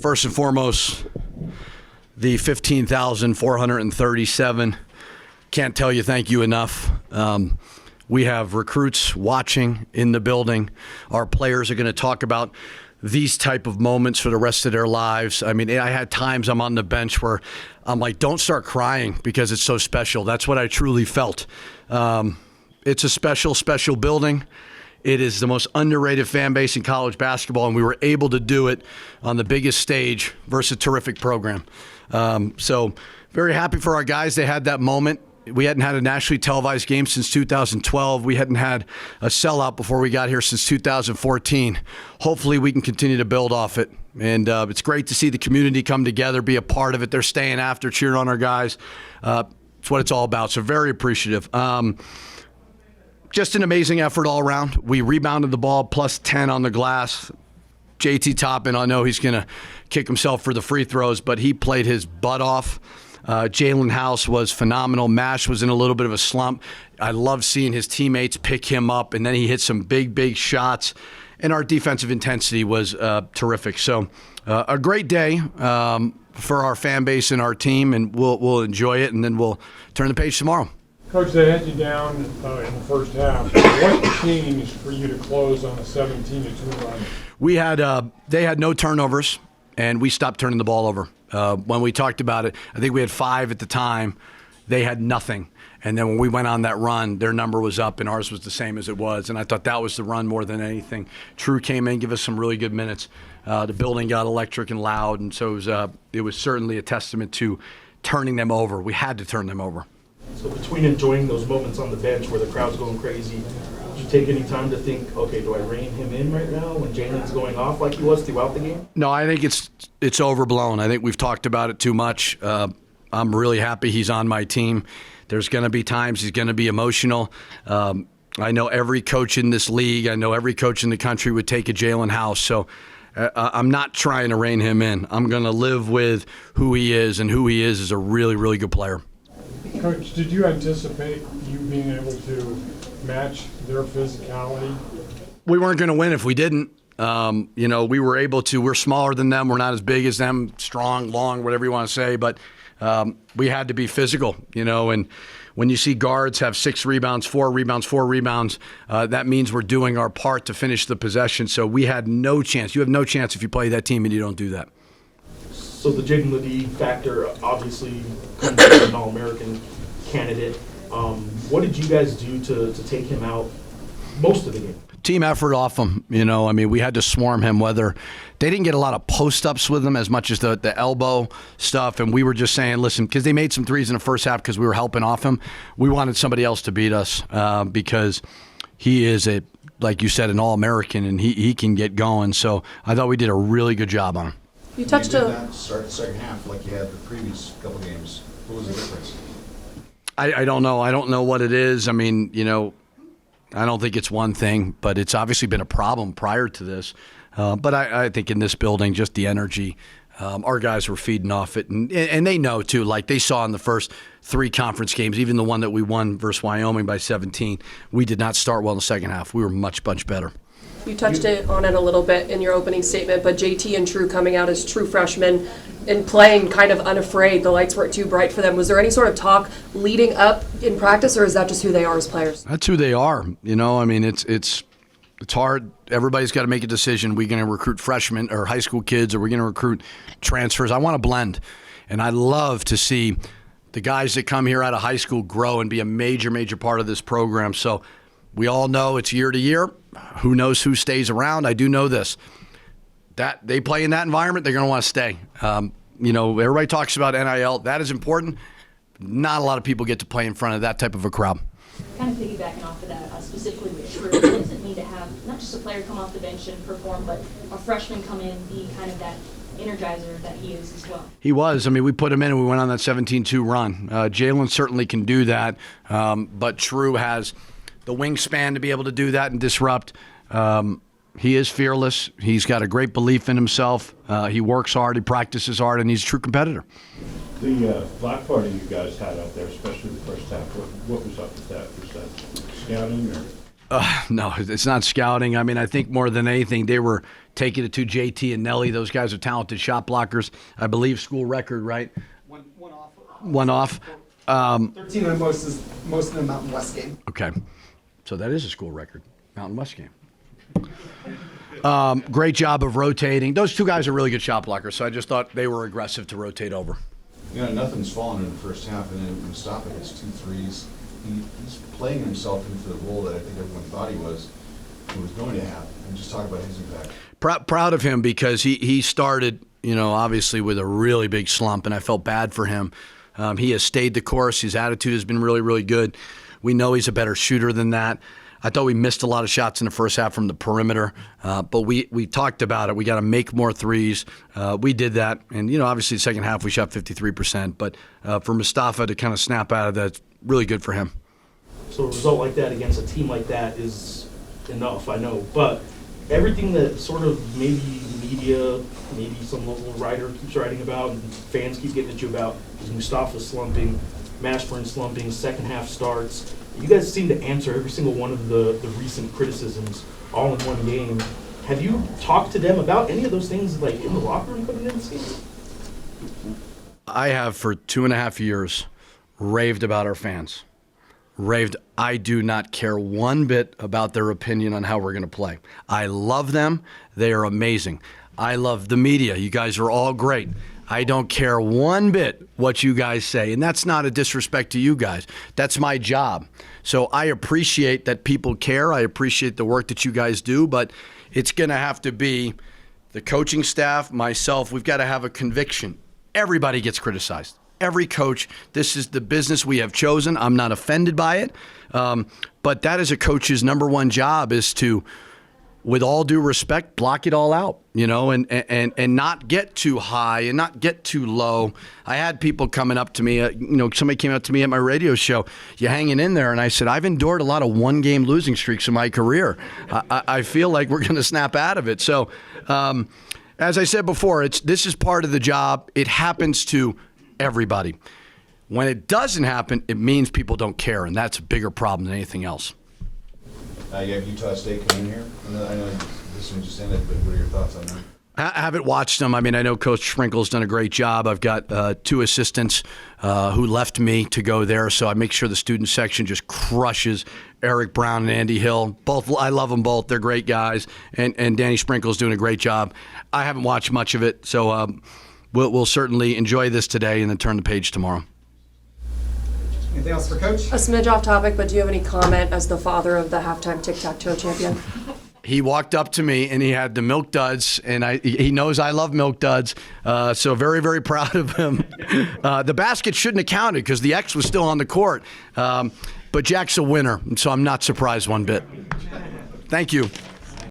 First and foremost, the 15,437. Can't tell you thank you enough. We have recruits watching in the building. Our players are going to talk about these type of moments for the rest of their lives. I mean, I had times I'm on the bench where I'm like, don't start crying because it's so special. That's what I truly felt. It's a special, special building. It is the most underrated fan base in college basketball, and we were able to do it on the biggest stage versus a terrific program. So very happy for our guys. They had that moment. We hadn't had a nationally televised game since 2012. We hadn't had a sellout before we got here since 2014. Hopefully we can continue to build off it. And it's great to see the community come together, be a part of it. They're staying after, cheering on our guys. It's what it's all about. So very appreciative. Just an amazing effort all around. We rebounded the ball, plus 10 on the glass. JT Toppin, I know he's going to kick himself for the free throws, but he played his butt off. Jalen House was phenomenal. Mash was in a little bit of a slump. I love seeing his teammates pick him up, and then he hit some big, big shots. And our defensive intensity was terrific. So a great day for our fan base and our team, and we'll enjoy it, and then we'll turn the page tomorrow. Coach, they had you down in the first half. What changed for you to close on a 17-2 run? They had no turnovers, and we stopped turning the ball over. When we talked about it, I think we had 5 at the time. They had nothing. And then when we went on that run, their number was up, and ours was the same as it was. And I thought that was the run more than anything. True came in, give us some really good minutes. The building got electric and loud, and so it was certainly a testament to turning them over. We had to turn them over. So between enjoying those moments on the bench where the crowd's going crazy, did you take any time to think, okay, do I rein him in right now when Jalen's going off like he was throughout the game? No, I think it's overblown. I think we've talked about it too much. I'm really happy he's on my team. There's going to be times he's going to be emotional. I know every coach in this league, I know every coach in the country would take a Jalen House. So I'm not trying to rein him in. I'm going to live with who he is, and who he is a really, really good player. Coach, did you anticipate you being able to match their physicality? We weren't going to win if we didn't. We were able to. We're smaller than them. We're not as big as them, strong, long, whatever you want to say. But we had to be physical, and when you see guards have 6 rebounds, 4 rebounds, that means we're doing our part to finish the possession. So we had no chance. You have no chance if you play that team and you don't do that. So the Jaden Ledee factor obviously comes as an All-American candidate. What did you guys do to take him out most of the game? Team effort off him. We had to swarm him. Whether they didn't get a lot of post-ups with him as much as the elbow stuff, and we were just saying, listen, because they made some threes in the first half because we were helping off him. We wanted somebody else to beat us because he is like you said, an All-American, and he can get going. So I thought we did a really good job on him. You touched on not start the second half like you had the previous couple games. What was the difference? I don't know. I don't know what it is. I don't think it's one thing, but it's obviously been a problem prior to this. But I think in this building, just the energy, our guys were feeding off it. And they know, too, like they saw in the first 3 conference games, even the one that we won versus Wyoming by 17, we did not start well in the second half. We were much, much better. You touched on it a little bit in your opening statement, but JT and True coming out as true freshmen and playing kind of unafraid. The lights weren't too bright for them. Was there any sort of talk leading up in practice, or is that just who they are as players? That's who they are. It's hard. Everybody's got to make a decision. We're going to recruit freshmen or high school kids, or we're going to recruit transfers. I want to blend, and I love to see the guys that come here out of high school grow and be a major, major part of this program. So we all know it's year to year. Who knows who stays around? I do know this. That they play in that environment, they're going to want to stay. Everybody talks about NIL. That is important. Not a lot of people get to play in front of that type of a crowd. Kind of piggybacking off of that, specifically with True, what does it mean to have not just a player come off the bench and perform, but a freshman come in, be kind of that energizer that he is as well? He was. We put him in and we went on that 17-2 run. Jalen certainly can do that, but True has the wingspan to be able to do that and disrupt. He is fearless. He's got a great belief in himself. He works hard. He practices hard, and he's a true competitor. The block party you guys had out there, especially the first half, what was up with that? Was that scouting or? No, it's not scouting. I think more than anything, they were taking it to JT and Nelly. Those guys are talented shot blockers. I believe school record, right? One off. One off. 13 on most of the Mountain West game. Okay. So that is a school record, Mountain West game. Great job of rotating. Those two guys are really good shot blockers, so I just thought they were aggressive to rotate over. You know, nothing's fallen in the first half, and then Mustafa gets 2 threes. He's playing himself into the role that I think everyone thought he was going to have. And just talk about his impact. Proud of him because he started, obviously with a really big slump, and I felt bad for him. He has stayed the course. His attitude has been really, really good. We know he's a better shooter than that. I thought we missed a lot of shots in the first half from the perimeter, but we talked about it. We got to make more threes. We did that, and obviously the second half we shot 53%. But for Mustafa to kind of snap out of that, it's really good for him. So a result like that against a team like that is enough, I know. But everything that sort of maybe media, maybe some local writer keeps writing about, and fans keep getting at you about, is Mustafa slumping, Mashburn slumping, second half starts. You guys seem to answer every single one of the recent criticisms all in one game. Have you talked to them about any of those things, like in the locker room coming in this game? I have for 2.5 years raved about our fans. Raved. I do not care one bit about their opinion on how we're going to play. I love them. They are amazing. I love the media. You guys are all great. I don't care one bit what you guys say, and that's not a disrespect to you guys. That's my job. So I appreciate that people care. I appreciate the work that you guys do, but it's going to have to be the coaching staff, myself. We've got to have a conviction. Everybody gets criticized. Every coach. This is the business we have chosen. I'm not offended by it, but that is a coach's number one job, is to, with all due respect, block it all out, and not get too high and not get too low. I had people coming up to me, somebody came up to me at my radio show, "You hanging in there?" And I said, "I've endured a lot of one-game losing streaks in my career. I feel like we're going to snap out of it." So, as I said before, this is part of the job. It happens to everybody. When it doesn't happen, it means people don't care, and that's a bigger problem than anything else. You have Utah State coming here. I know this one just ended, but what are your thoughts on that? I haven't watched them. I mean, I know Coach Sprinkle's done a great job. I've got 2 assistants who left me to go there, so I make sure the student section just crushes Eric Brown and Andy Hill. Both, I love them both. They're great guys, and Danny Sprinkle's doing a great job. I haven't watched much of it, so we'll certainly enjoy this today and then turn the page tomorrow. Anything else for Coach? A smidge off topic, but do you have any comment as the father of the halftime tic-tac-toe champion? He walked up to me and he had the Milk Duds, and he knows I love Milk Duds, so very, very proud of him. The basket shouldn't have counted because the X was still on the court, but Jack's a winner, so I'm not surprised one bit. Thank you.